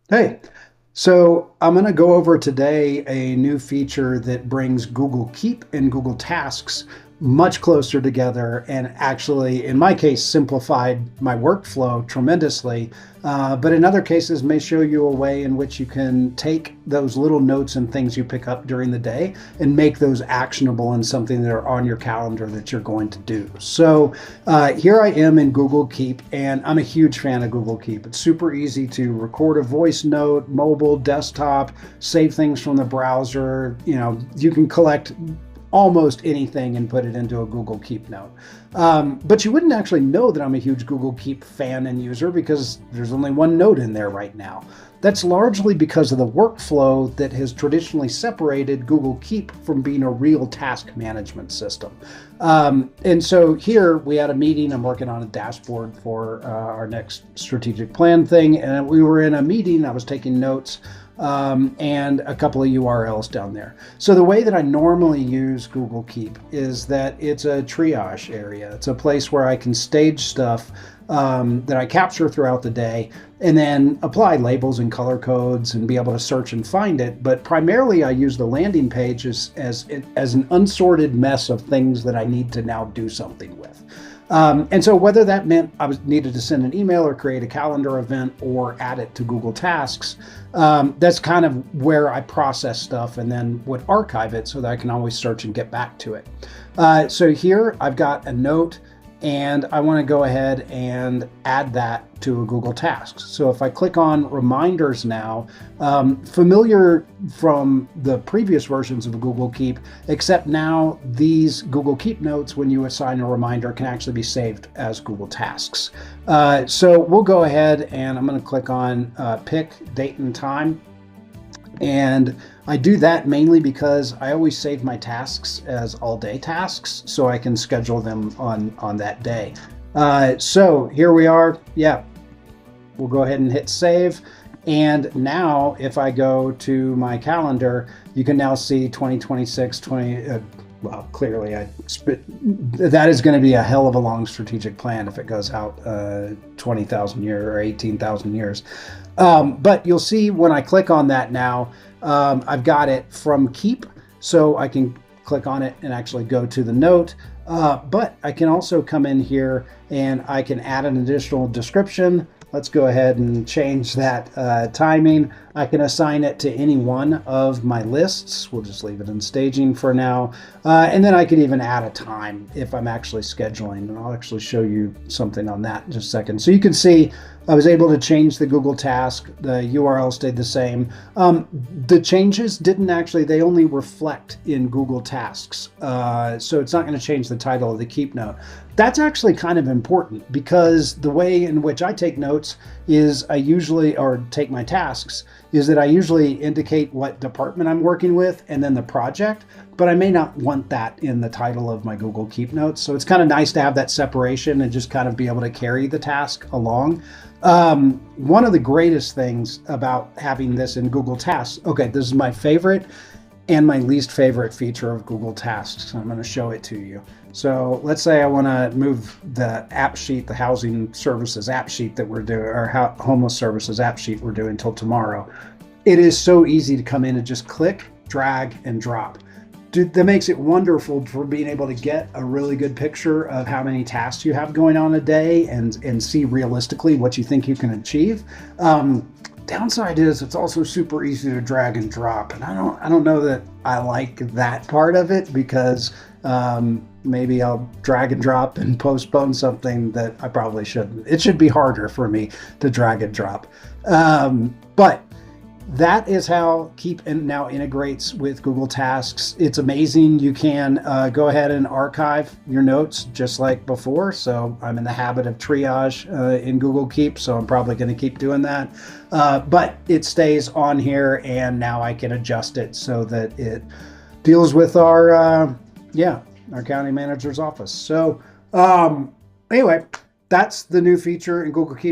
Hey, so I'm going to go over today a new feature that brings Google Keep and Google Tasks much closer together and actually, in my case, simplified my workflow tremendously. But in other cases, may show you a way in which you can take those little notes and things you pick up during the day and make those actionable and something that are on your calendar that you're going to do. So here I am in Google Keep, and I'm a huge fan of Google Keep. It's super easy to record a voice note, mobile, desktop, save things from the browser. You can collect almost anything and put it into a Google Keep note. But you wouldn't actually know that I'm a huge Google Keep fan and user because there's only one note in there right now. That's largely because of the workflow that has traditionally separated Google Keep from being a real task management system. And so here we had a meeting. I'm working on a dashboard for our next strategic plan thing. And we were in a meeting. I was taking notes and a couple of URLs down there. So the way that I normally use Google Keep is that it's a triage area. It's a place where I can stage stuff that I capture throughout the day and then apply labels and color codes and be able to search and find it. But primarily I use the landing page as an unsorted mess of things that I need to now do something with. And so whether that meant needed to send an email or create a calendar event or add it to Google Tasks, that's kind of where I process stuff and then would archive it so that I can always search and get back to it. So here I've got a note and I want to go ahead and add that to a Google Tasks. So if I click on reminders now, familiar from the previous versions of Google Keep, except now these Google Keep notes, when you assign a reminder, can actually be saved as Google Tasks. So we'll go ahead and I'm going to click on pick date and time. And I do that mainly because I always save my tasks as all day tasks so I can schedule them on that day. So here we are. Yeah, we'll go ahead and hit save. And now if I go to my calendar, you can now see 2026, well, clearly that is going to be a hell of a long strategic plan if it goes out 20,000 years or 18,000 years. But you'll see when I click on that now, I've got it from Keep, so I can click on it and actually go to the note. But I can also come in here and I can add an additional description. Let's go ahead and change that timing. I can assign it to any one of my lists. We'll just leave it in staging for now. And then I could even add a time if I'm actually scheduling. And I'll actually show you something on that in just a second. So you can see I was able to change the Google task. The URL stayed the same. The changes didn't actually, they only reflect in Google Tasks. So it's not going to change the title of the Keep note. That's actually kind of important because the way in which I take notes is or take my tasks, is that I usually indicate what department I'm working with and then the project, but I may not want that in the title of my Google Keep notes. So it's kind of nice to have that separation and just kind of be able to carry the task along. One of the greatest things about having this in Google Tasks, okay, this is my favorite and my least favorite feature of Google Tasks. I'm going to show it to you. So let's say I want to move the app sheet, the housing services app sheet that we're doing, or homeless services app sheet we're doing till tomorrow. It is so easy to come in and just click, drag, and drop. That makes it wonderful for being able to get a really good picture of how many tasks you have going on a day and see realistically what you think you can achieve. Downside is it's also super easy to drag and drop, and I don't know that I like that part of it because maybe I'll drag and drop and postpone something that I probably shouldn't. It should be harder for me to drag and drop. But that is how Keep now integrates with Google Tasks. It's amazing. You can go ahead and archive your notes just like before. So I'm in the habit of triage in Google Keep, so I'm probably going to keep doing that. But it stays on here, and now I can adjust it so that it deals with our county manager's office. So anyway, that's the new feature in Google Keep.